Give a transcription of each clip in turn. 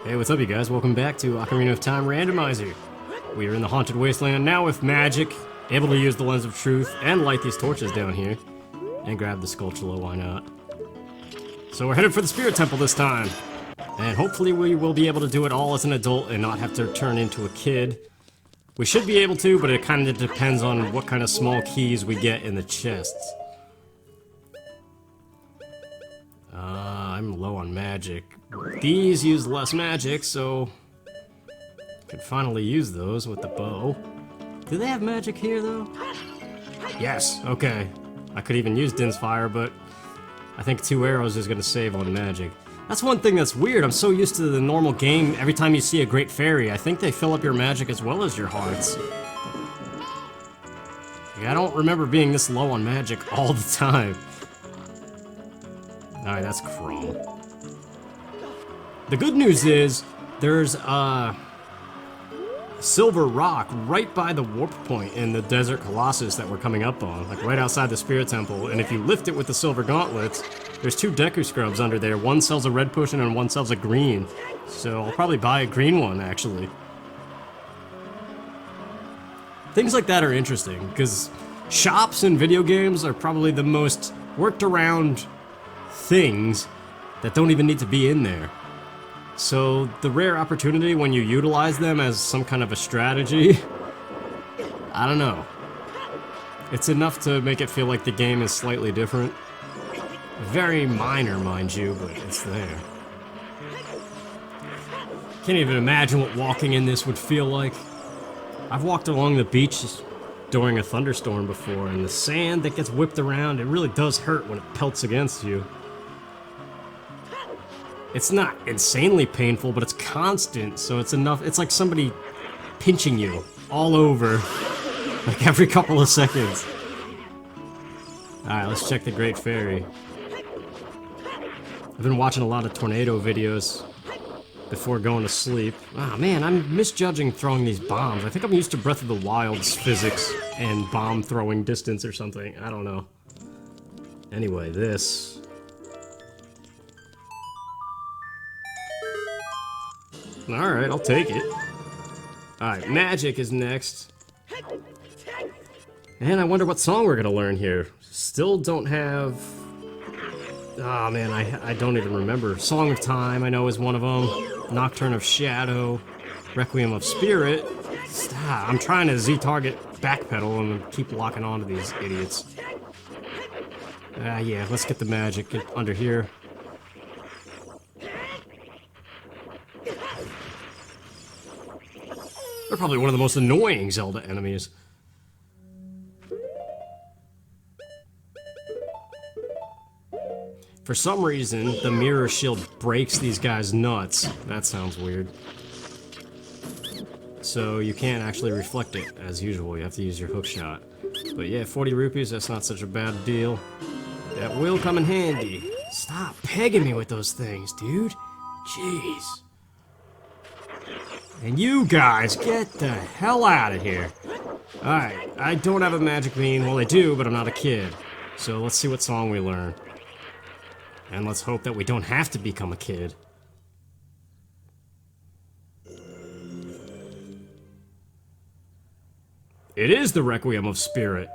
Hey, what's up you guys? Welcome back to Ocarina of Time Randomizer. We are in the Haunted Wasteland now with magic, able to use the Lens of Truth and light these torches down here. And grab the Skulltula, why not? So we're headed for the Spirit Temple this time. And hopefully we will be able to do it all as an adult and not have to turn into a kid. We should be able to, but it kind of depends on what kind of small keys we get in the chests. I'm low on magic. These use less magic, so I can finally use those with the bow. Do they have magic here, though? Yes, okay. I could even use Din's Fire, but I think 2 arrows is going to save on magic. That's one thing that's weird. I'm so used to the normal game, every time you see a Great Fairy, I think they fill up your magic as well as your hearts. I don't remember being this low on magic all the time. Alright, that's Chrome. The good news is, there's a silver rock right by the warp point in the Desert Colossus that we're coming up on, like right outside the Spirit Temple, and if you lift it with the silver gauntlets, there's 2 Deku scrubs under there. One sells a red potion and one sells a green. So I'll probably buy a green one, actually. Things like that are interesting, because shops in video games are probably the most worked around things that don't even need to be in there. So the rare opportunity when you utilize them as some kind of a strategy, I don't know. It's enough to make it feel like the game is slightly different. Very minor, mind you, but it's there. Can't even imagine what walking in this would feel like. I've walked along the beach during a thunderstorm before, and the sand that gets whipped around, it really does hurt when it pelts against you. It's not insanely painful, but it's constant, so it's enough. It's like somebody pinching you all over, like every couple of seconds. Alright, let's check the Great Fairy. I've been watching a lot of tornado videos before going to sleep. Ah, man, I'm misjudging throwing these bombs. I think I'm used to Breath of the Wild's physics and bomb throwing distance or something. I don't know. Anyway, this... Alright, I'll take it. Alright, magic is next. And I wonder what song we're gonna learn here. Still don't have... Oh man, I don't even remember. Song of Time, I know, is one of them. Nocturne of Shadow. Requiem of Spirit. Stop, I'm trying to Z-target backpedal and keep locking onto these idiots. Yeah, let's get the magic under here. They're probably one of the most annoying Zelda enemies. For some reason, the mirror shield breaks these guys nuts. That sounds weird. So you can't actually reflect it as usual, you have to use your hook shot. But yeah, 40 rupees, that's not such a bad deal. That will come in handy. Stop pegging me with those things, dude. Jeez. And you guys, get the hell out of here. Alright, I don't have a magic bean. Well, I do, but I'm not a kid. So let's see what song we learn. And let's hope that we don't have to become a kid. It is the Requiem of Spirit.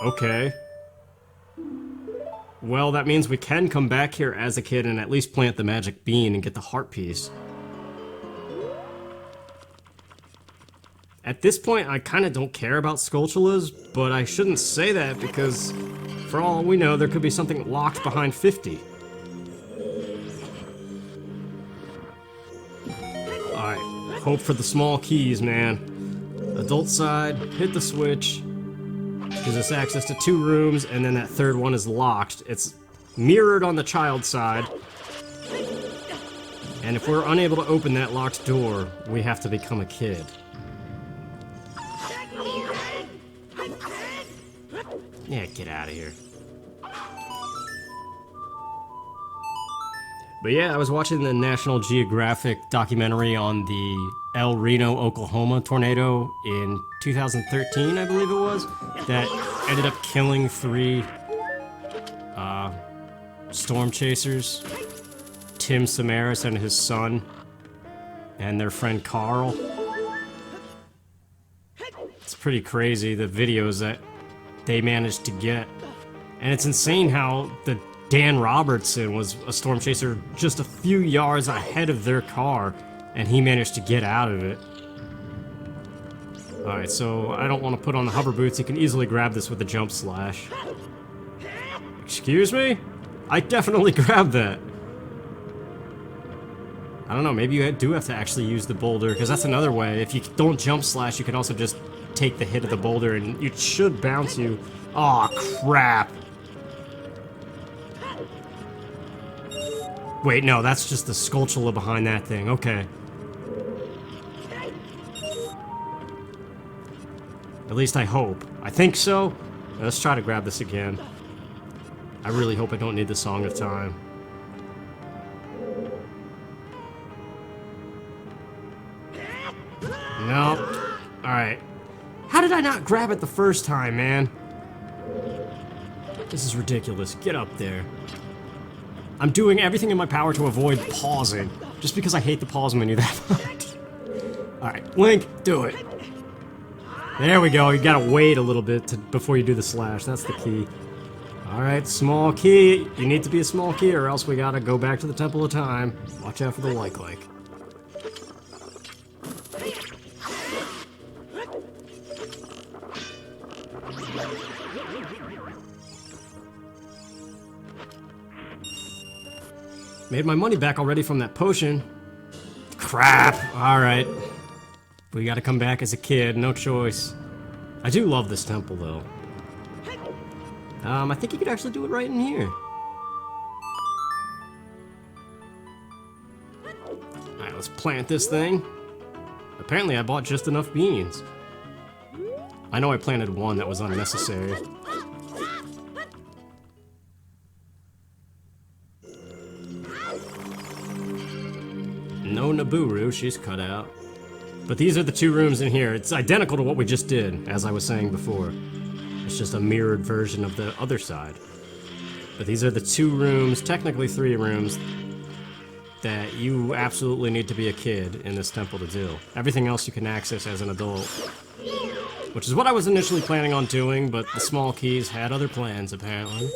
Okay. Well, that means we can come back here as a kid and at least plant the magic bean and get the heart piece. At this point, I kind of don't care about Skulltulas, but I shouldn't say that because, for all we know, there could be something locked behind 50. Alright, hope for the small keys, man. Adult side, hit the switch, gives us access to 2 rooms, and then that third one is locked. It's mirrored on the child side. And if we're unable to open that locked door, we have to become a kid. Yeah, get out of here. But yeah, I was watching the National Geographic documentary on the El Reno, Oklahoma tornado in 2013, I believe it was, that ended up killing 3 storm chasers. Tim Samaras and his son and their friend Carl. It's pretty crazy, the videos that they managed to get. And it's insane how the Dan Robertson was a storm chaser just a few yards ahead of their car, and he managed to get out of it. Alright, so I don't want to put on the hover boots. You can easily grab this with the jump slash. Excuse me? I definitely grabbed that. I don't know, maybe you do have to actually use the boulder, because that's another way. If you don't jump slash, you can also just take the hit of the boulder, and it should bounce you. Aw, crap. Wait, no, that's just the Skulltula behind that thing. Okay. At least I hope. I think so. Let's try to grab this again. I really hope I don't need the Song of Time. Nope. Alright. How did I not grab it the first time, man? This is ridiculous. Get up there. I'm doing everything in my power to avoid pausing, just because I hate the pause menu that much. Alright, Link, do it. There we go, you gotta wait a little bit before you do the slash, that's the key. Alright, small key. You need to be a small key or else we gotta go back to the Temple of Time. Watch out for the like. Made my money back already from that potion. Crap! Alright. We gotta come back as a kid, no choice. I do love this temple, though. I think you could actually do it right in here. Alright, let's plant this thing. Apparently I bought just enough beans. I know I planted one that was unnecessary. No Naburu, she's cut out. But these are the two rooms in here. It's identical to what we just did, as I was saying before. It's just a mirrored version of the other side. But these are the two rooms, technically 3 rooms, that you absolutely need to be a kid in this temple to do. Everything else you can access as an adult. Which is what I was initially planning on doing, but the small keys had other plans, apparently.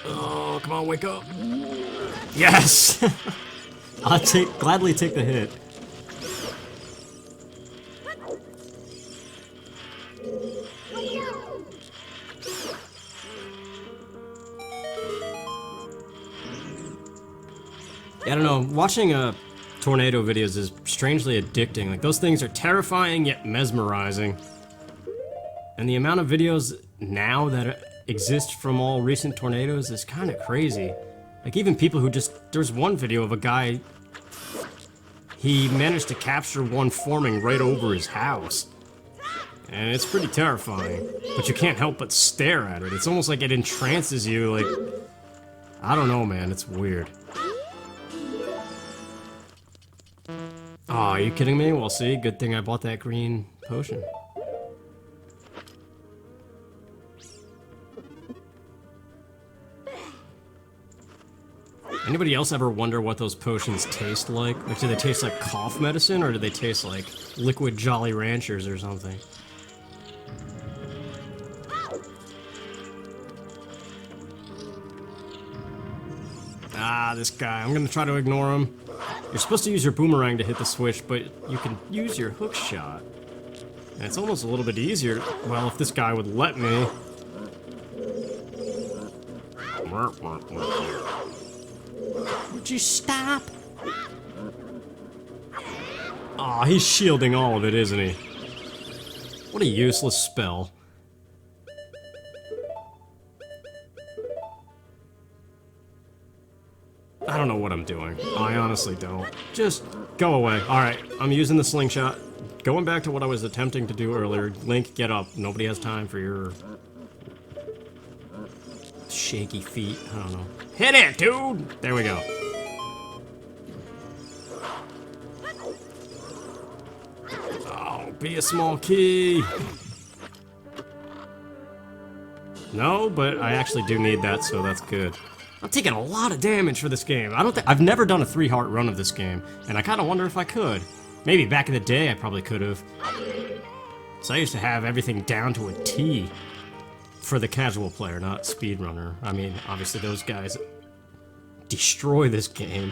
Oh, come on, wake up. Yes! I'll gladly take the hit. Yeah, I don't know, watching tornado videos is strangely addicting. Like, those things are terrifying yet mesmerizing. And the amount of videos now that exist from all recent tornadoes is kind of crazy. Like, even people who there's one video of a guy, he managed to capture one forming right over his house. And it's pretty terrifying. But you can't help but stare at it. It's almost like it entrances you, like, I don't know, man, it's weird. Aw, are you kidding me? Well, see, good thing I bought that green potion. Anybody else ever wonder what those potions taste like? Like, do they taste like cough medicine, or do they taste like liquid Jolly Ranchers or something? Ah, this guy. I'm gonna try to ignore him. You're supposed to use your boomerang to hit the switch, but you can use your hook shot. And it's almost a little bit easier. Well, if this guy would let me. Would you stop? Aw, he's shielding all of it, isn't he? What a useless spell. I don't know what I'm doing. I honestly don't. Just go away. Alright, I'm using the slingshot. Going back to what I was attempting to do earlier. Link, get up. Nobody has time for your shaky feet. I don't know. Hit it, dude! There we go. Oh, be a small key. No, but I actually do need that, so that's good. I'm taking a lot of damage for this game. I've never done a 3-heart run of this game, and I kind of wonder if I could. Maybe back in the day I probably could have. So I used to have everything down to a T for the casual player, not speedrunner. I mean, obviously those guys destroy this game.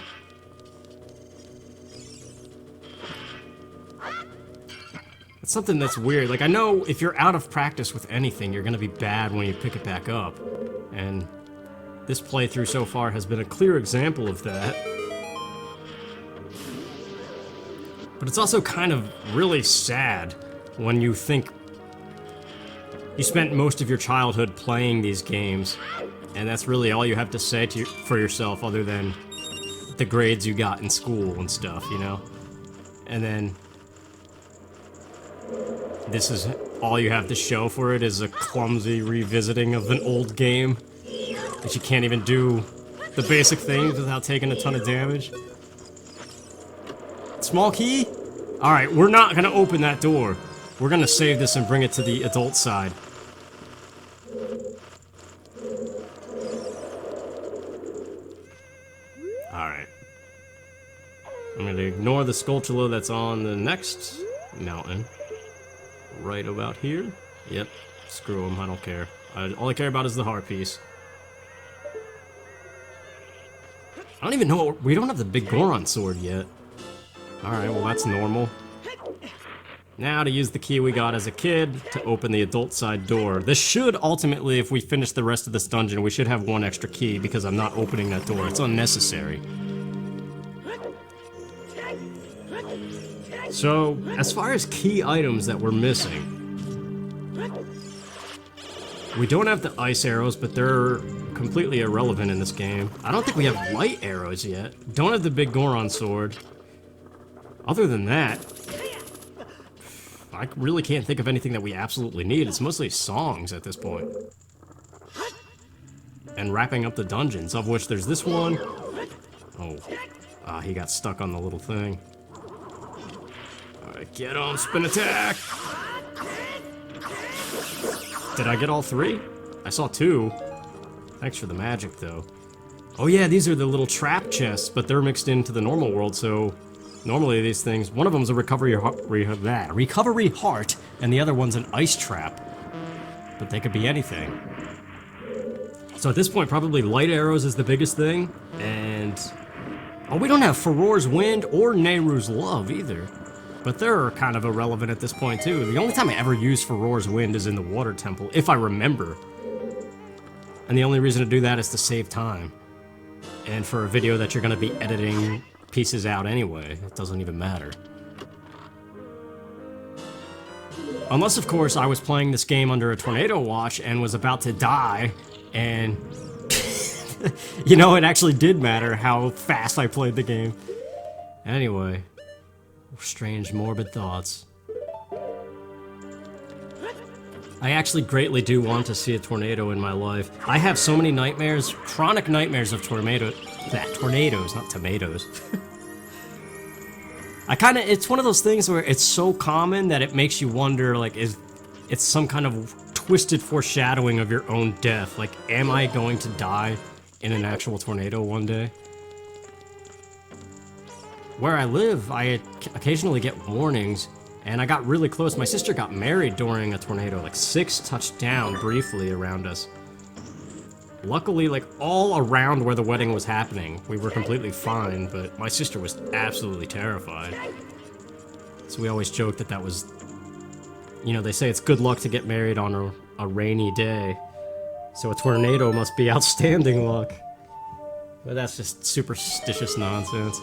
It's something that's weird. Like, I know if you're out of practice with anything, you're gonna be bad when you pick it back up. And this playthrough so far has been a clear example of that. But it's also kind of really sad when you think you spent most of your childhood playing these games, and that's really all you have to say for yourself other than the grades you got in school and stuff, you know? And then this is all you have to show for it is a clumsy revisiting of an old game that you can't even do the basic things without taking a ton of damage. Small key? Alright, we're not gonna open that door. We're gonna save this and bring it to the adult side. Alright. I'm gonna ignore the Skulltula that's on the next mountain. Right about here. Yep. Screw him, I don't care. All I care about is the heart piece. I don't even know, we don't have the big Goron sword yet. Alright, well that's normal. Now to use the key we got as a kid to open the adult side door. This should ultimately, if we finish the rest of this dungeon, we should have one extra key because I'm not opening that door. It's unnecessary. So, as far as key items that we're missing, we don't have the ice arrows, but they're completely irrelevant in this game. I don't think we have light arrows yet. Don't have the big Goron sword. Other than that, I really can't think of anything that we absolutely need. It's mostly songs at this point. And wrapping up the dungeons, of which there's this one. Oh, he got stuck on the little thing. Alright, get on, spin attack! Did I get all 3? I saw 2. Thanks for the magic, though. Oh yeah, these are the little trap chests, but they're mixed into the normal world, so normally these things, one of them's a recovery heart, and the other one's an ice trap. But they could be anything. So at this point, probably light arrows is the biggest thing, and oh, we don't have Furor's Wind or Nehru's Love either. But they're kind of irrelevant at this point too. The only time I ever use Furor's Wind is in the Water Temple, if I remember. And the only reason to do that is to save time. And for a video that you're going to be editing pieces out anyway, it doesn't even matter. Unless, of course, I was playing this game under a tornado watch and was about to die, and you know, it actually did matter how fast I played the game. Anyway, strange, morbid thoughts. I actually greatly do want to see a tornado in my life. I have so many nightmares, chronic nightmares of tornadoes, not tomatoes. It's one of those things where it's so common that it makes you wonder, like, it's some kind of twisted foreshadowing of your own death. Like, am I going to die in an actual tornado one day? Where I live, I occasionally get warnings, and I got really close. My sister got married during a tornado, like 6 touched down briefly around us. Luckily, like, all around where the wedding was happening, we were completely fine, but my sister was absolutely terrified. So we always joked that that was, you know, they say it's good luck to get married on a rainy day, so a tornado must be outstanding luck. But that's just superstitious nonsense.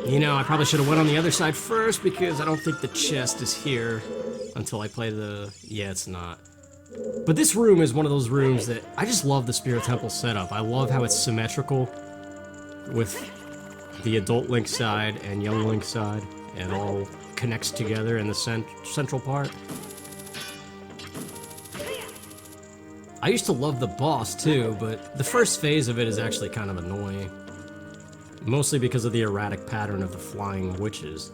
You know, I probably should have went on the other side first, because I don't think the chest is here until I play the... Yeah, it's not. But this room is one of those rooms that... I just love the Spirit Temple setup. I love how it's symmetrical with the adult Link side and young Link side. It all connects together in the central part. I used to love the boss too, but the first phase of it is actually kind of annoying. Mostly because of the erratic pattern of the flying witches.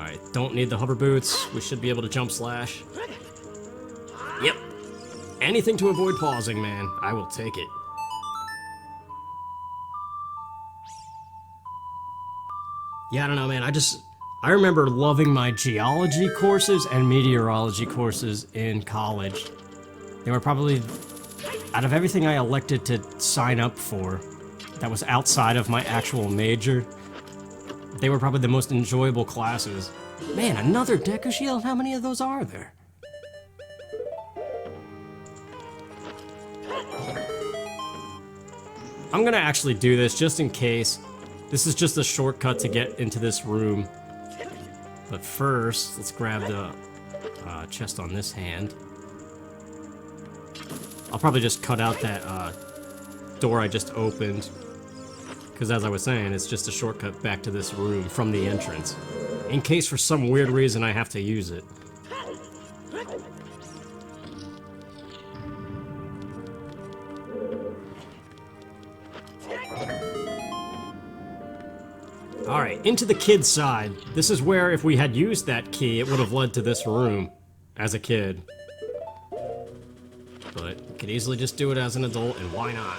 Alright, don't need the hover boots. We should be able to jump slash. Yep. Anything to avoid pausing, man. I will take it. Yeah, I don't know, man. I remember loving my geology courses and meteorology courses in college. They were probably, out of everything I elected to sign up for, that was outside of my actual major, they were probably the most enjoyable classes. Man, another Deku shield? How many of those are there? I'm gonna actually do this just in case. This is just a shortcut to get into this room. But first, let's grab the chest on this hand. I'll probably just cut out that door I just opened. Because as I was saying, it's just a shortcut back to this room from the entrance. In case for some weird reason I have to use it. Alright, into the kid's side. This is where, if we had used that key, it would have led to this room as a kid. But you could easily just do it as an adult, and why not?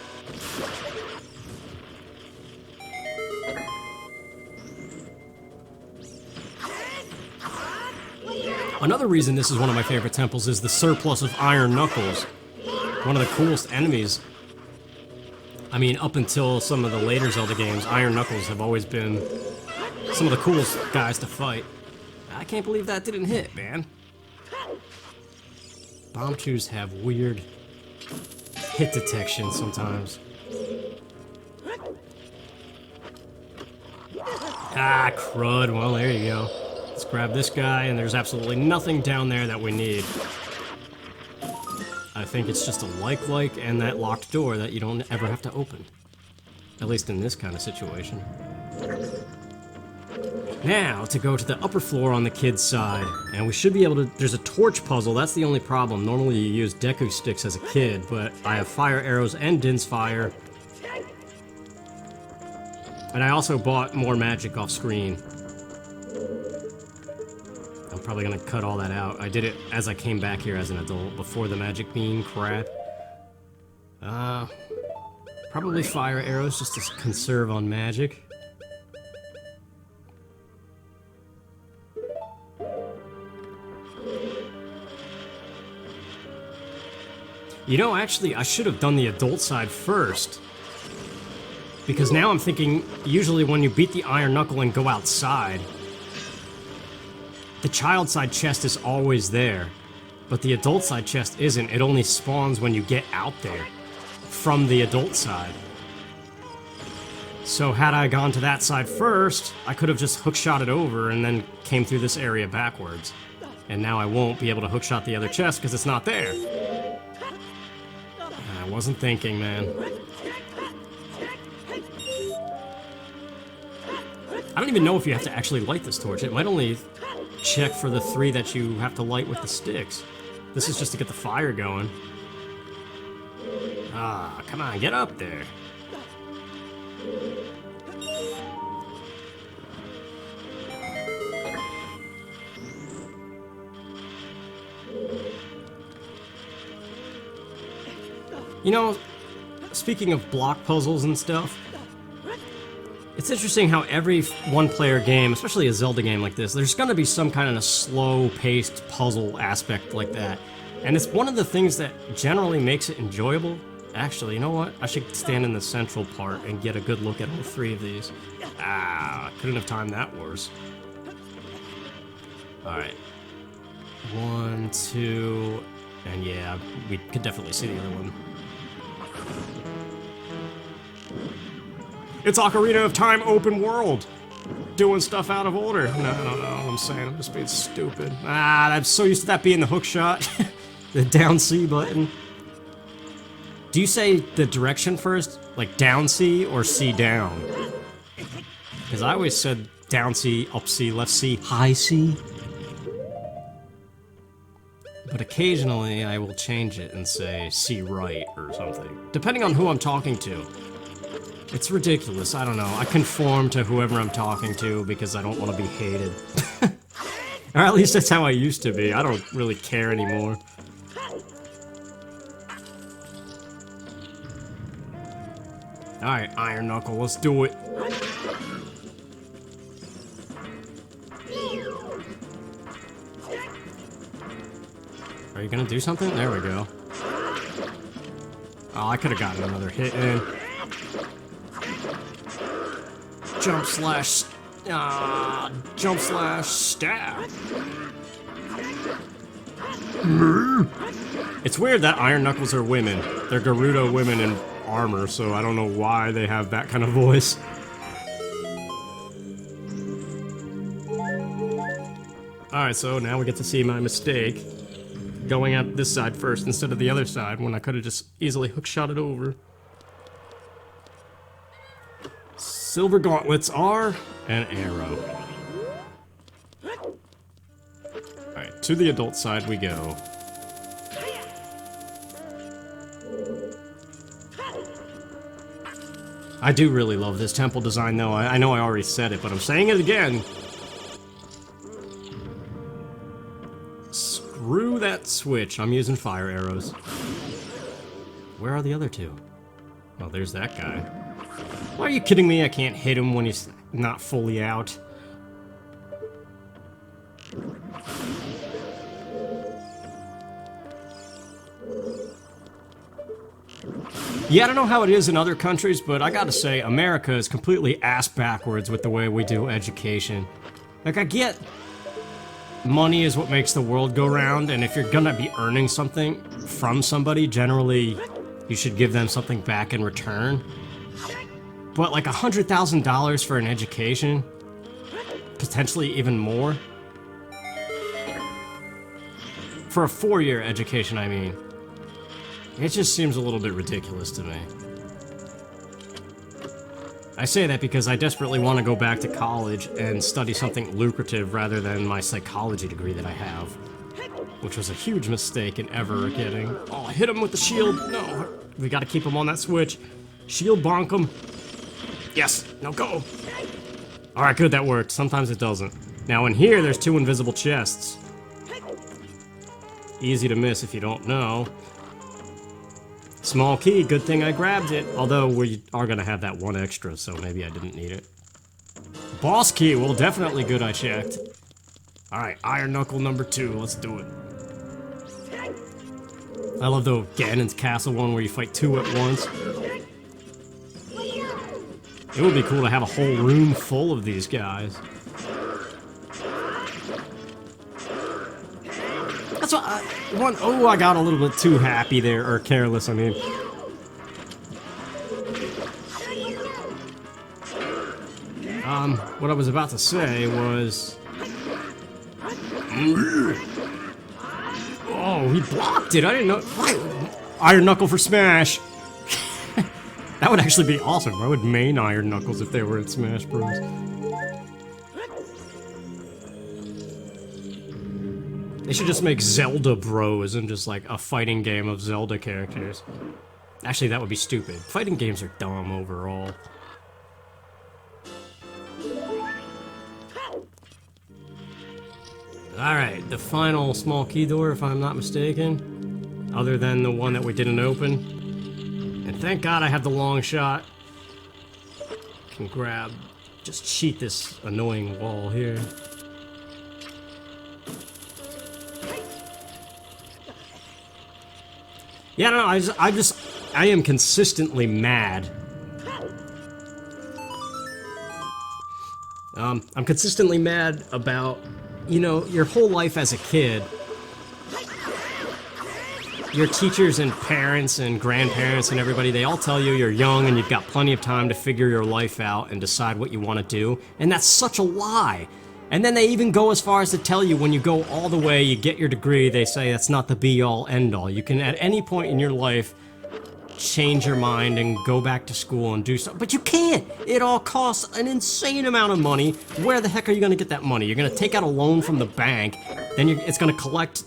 Another reason this is one of my favorite temples is the surplus of iron knuckles. One of the coolest enemies. I mean, up until some of the later Zelda games, Iron Knuckles have always been some of the coolest guys to fight. I can't believe that didn't hit, man. Bomb chews have weird hit detection sometimes. Ah, crud. Well, there you go. Let's grab this guy, and there's absolutely nothing down there that we need. I think it's just a like and that locked door that you don't ever have to open. At least in this kind of situation. Now, to go to the upper floor on the kid's side, and we should be able to... There's a torch puzzle, that's the only problem. Normally you use Deku sticks as a kid, but I have fire arrows and Din's fire. And I also bought more magic off screen. I'm probably gonna cut all that out. I did it as I came back here as an adult, before the magic bean crap. Probably fire arrows just to conserve on magic. You know, actually, I should have done the adult side first. Because now I'm thinking, usually when you beat the Iron Knuckle and go outside, the child side chest is always there, but the adult side chest isn't. It only spawns when you get out there from the adult side. So had I gone to that side first, I could have just hookshot it over and then came through this area backwards. And now I won't be able to hookshot the other chest because it's not there. I wasn't thinking, man. I don't even know if you have to actually light this torch. It might only check for the 3 that you have to light with the sticks. This is just to get the fire going. Ah, come on, get up there. You know, speaking of block puzzles and stuff, it's interesting how every one-player game, especially a Zelda game like this, there's gonna be some kind of slow-paced puzzle aspect like that. And it's one of the things that generally makes it enjoyable. Actually, you know what? I should stand in the central part and get a good look at all 3 of these. Ah, couldn't have timed that worse. Alright. 1, 2, and yeah, we could definitely see the other one. It's Ocarina of Time open world. Doing stuff out of order. No, I don't know what I'm saying. I'm just being stupid. Ah, I'm so used to that being the hook shot. The down C button. Do you say the direction first? Like down C or C down? Because I always said down C, up C, left C, high C. But occasionally I will change it and say C right or something. Depending on who I'm talking to. It's ridiculous, I don't know. I conform to whoever I'm talking to because I don't want to be hated. Or at least that's how I used to be. I don't really care anymore. Alright, Iron Knuckle, let's do it. Are you gonna do something? There we go. Oh, I could have gotten another hit in. Jump slash stab. It's weird that Iron Knuckles are women. They're Gerudo women in armor, so I don't know why they have that kind of voice. Alright, so now we get to see my mistake. Going at this side first instead of the other side when I could have just easily hookshot it over. Silver gauntlets are an arrow. Alright, to the adult side we go. I do really love this temple design though. I know I already said it, but I'm saying it again. Screw that switch. I'm using fire arrows. Where are the other two? Oh, there's that guy. Why are you kidding me? I can't hit him when he's not fully out. Yeah, I don't know how it is in other countries, but I gotta say, America is completely ass backwards with the way we do education. Like, I get money is what makes the world go round, and if you're gonna be earning something from somebody, generally, you should give them something back in return. But like $100,000 for an education, potentially even more. For a 4-year education, I mean. It just seems a little bit ridiculous to me. I say that because I desperately want to go back to college and study something lucrative rather than my psychology degree that I have. Which was a huge mistake in ever getting. Oh, I hit him with the shield. No, we gotta keep him on that switch. Shield bonk him. Yes, now go. Alright, good, that worked. Sometimes it doesn't. Now in here, there's 2 invisible chests. Easy to miss if you don't know. Small key, good thing I grabbed it. Although we are gonna have that 1 extra, so maybe I didn't need it. Boss key, well, definitely good I checked. Alright, Iron Knuckle number 2, let's do it. I love the Ganon's Castle one where you fight 2 at once. It would be cool to have a whole room full of these guys. That's what I got a little bit too happy there, or careless, I mean. What I was about to say was... Oh, he blocked it, I didn't know... Why? Iron Knuckle for Smash! That would actually be awesome. I would main Iron Knuckles if they were in Smash Bros. They should just make Zelda Bros and just like a fighting game of Zelda characters. Actually, that would be stupid. Fighting games are dumb overall. Alright, the final small key door, if I'm not mistaken. Other than the one that we didn't open. And thank God I have the long shot. Can grab, just cheat this annoying wall here. Yeah, no, I am consistently mad. I'm consistently mad about, you know, your whole life as a kid. Your teachers and parents and grandparents and everybody, they all tell you you're young and you've got plenty of time to figure your life out and decide what you want to do. And that's such a lie. And then they even go as far as to tell you when you go all the way, you get your degree, they say that's not the be-all, end-all. You can, at any point in your life, change your mind and go back to school and do something. But you can't! It all costs an insane amount of money. Where the heck are you going to get that money? You're going to take out a loan from the bank, then it's going to collect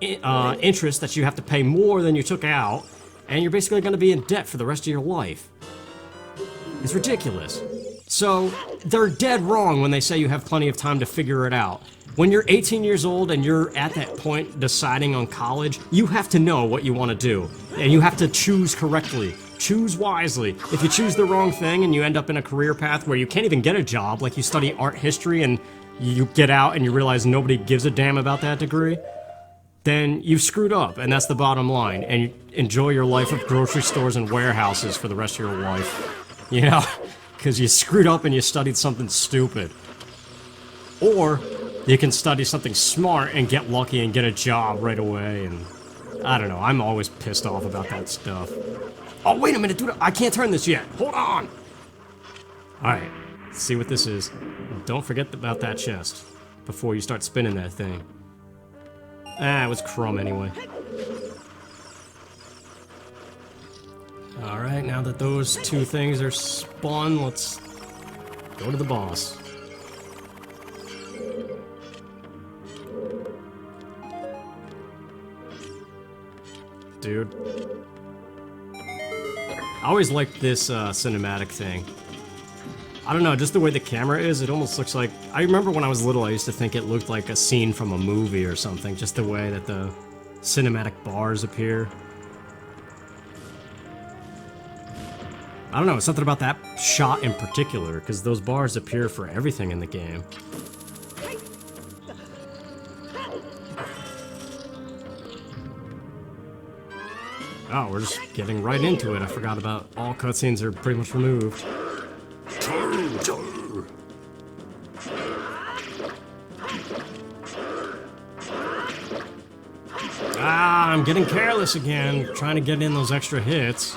interest that you have to pay more than you took out, and you're basically going to be in debt for the rest of your life. It's ridiculous. So, they're dead wrong when they say you have plenty of time to figure it out. When you're 18 years old and you're at that point deciding on college, you have to know what you want to do. And you have to choose correctly. Choose wisely. If you choose the wrong thing and you end up in a career path where you can't even get a job, like you study art history and you get out and you realize nobody gives a damn about that degree, then you've screwed up, and that's the bottom line. And you enjoy your life of grocery stores and warehouses for the rest of your life. You know? Because you screwed up and you studied something stupid. Or you can study something smart and get lucky and get a job right away, and I don't know, I'm always pissed off about that stuff. Oh, wait a minute, dude, I can't turn this yet. Hold on! Alright, let's see what this is. Don't forget about that chest before you start spinning that thing. Ah, it was crumb anyway. Alright, now that those two things are spun, let's go to the boss. Dude. I always liked this cinematic thing. I don't know, just the way the camera is, it almost looks like... I remember when I was little, I used to think it looked like a scene from a movie or something, just the way that the cinematic bars appear. I don't know, something about that shot in particular, because those bars appear for everything in the game. Oh, we're just getting right into it. I forgot about all cutscenes are pretty much removed. Ah, I'm getting careless again, trying to get in those extra hits.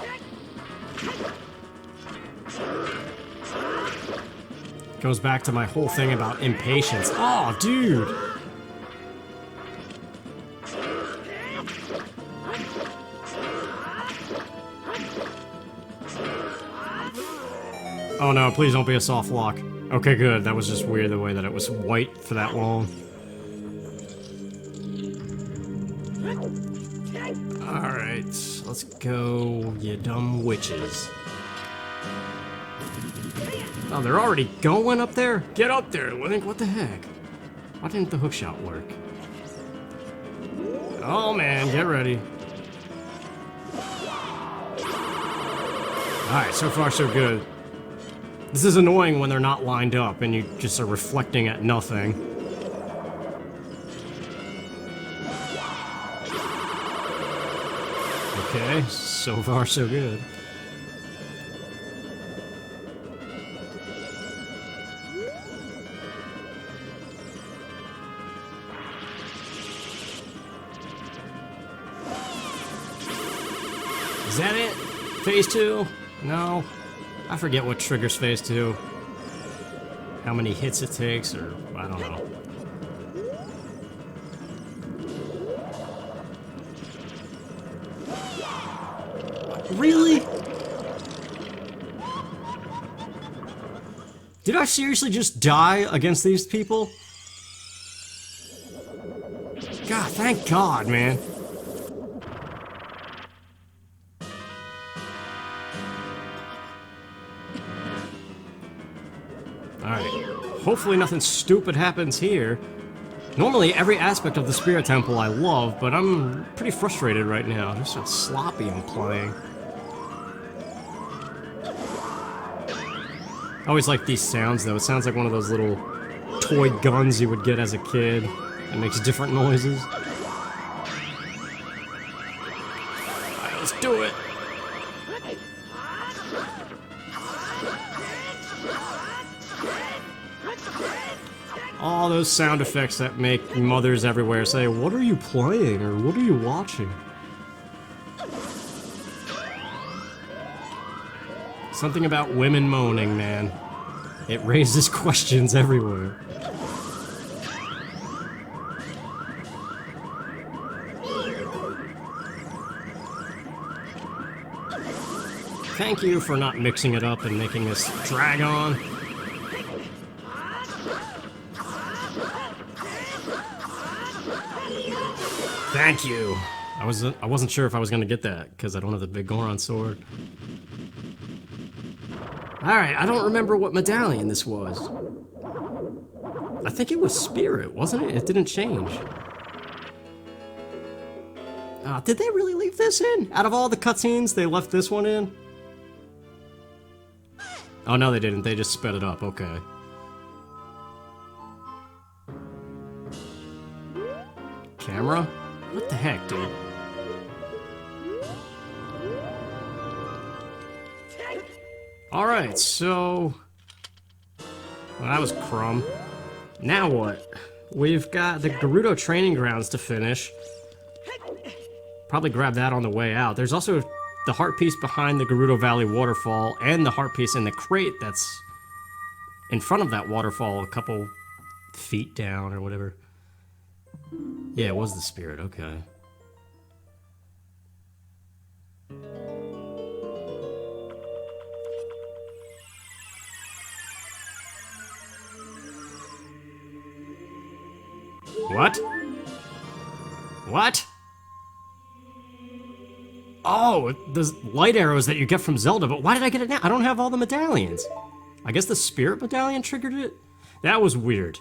Goes back to my whole thing about impatience. Oh, dude! Oh no, please don't be a soft lock. Okay, good. That was just weird the way that it was white for that long. Alright, let's go, you dumb witches. Oh, they're already going up there? Get up there, Link, what the heck? Why didn't the hookshot work? Oh man, get ready. Alright, so far so good. This is annoying when they're not lined up and you just are reflecting at nothing. Okay, so far so good. Is that it? Phase 2? No. I forget what triggers phase 2. How many hits it takes, or I don't know. Really? Did I seriously just die against these people? God, thank God, man. Alright, hopefully nothing stupid happens here. Normally, every aspect of the Spirit Temple I love, but I'm pretty frustrated right now. Just how sloppy I'm playing. I always like these sounds, though. It sounds like one of those little toy guns you would get as a kid. It makes different noises. Alright, let's do it! All those sound effects that make mothers everywhere say, "What are you playing?" or "What are you watching?" Something about women moaning, man. It raises questions everywhere. Thank you for not mixing it up and making this drag on. Thank you. I wasn't sure if I was gonna get that because I don't have the big Goron sword. All right, I don't remember what medallion this was. I think it was Spirit, wasn't it? It didn't change. Did they really leave this in? Out of all the cutscenes, they left this one in? Oh, no, they didn't. They just sped it up. Okay. Camera? What the heck, dude? Alright, so... Well, that was crumb. Now what? We've got the Gerudo training grounds to finish. Probably grab that on the way out. There's also the heart piece behind the Gerudo Valley waterfall and the heart piece in the crate that's in front of that waterfall a couple feet down or whatever. Yeah, it was the spirit, okay. What? What? Oh, the light arrows that you get from Zelda, but why did I get it now? I don't have all the medallions. I guess the spirit medallion triggered it? That was weird.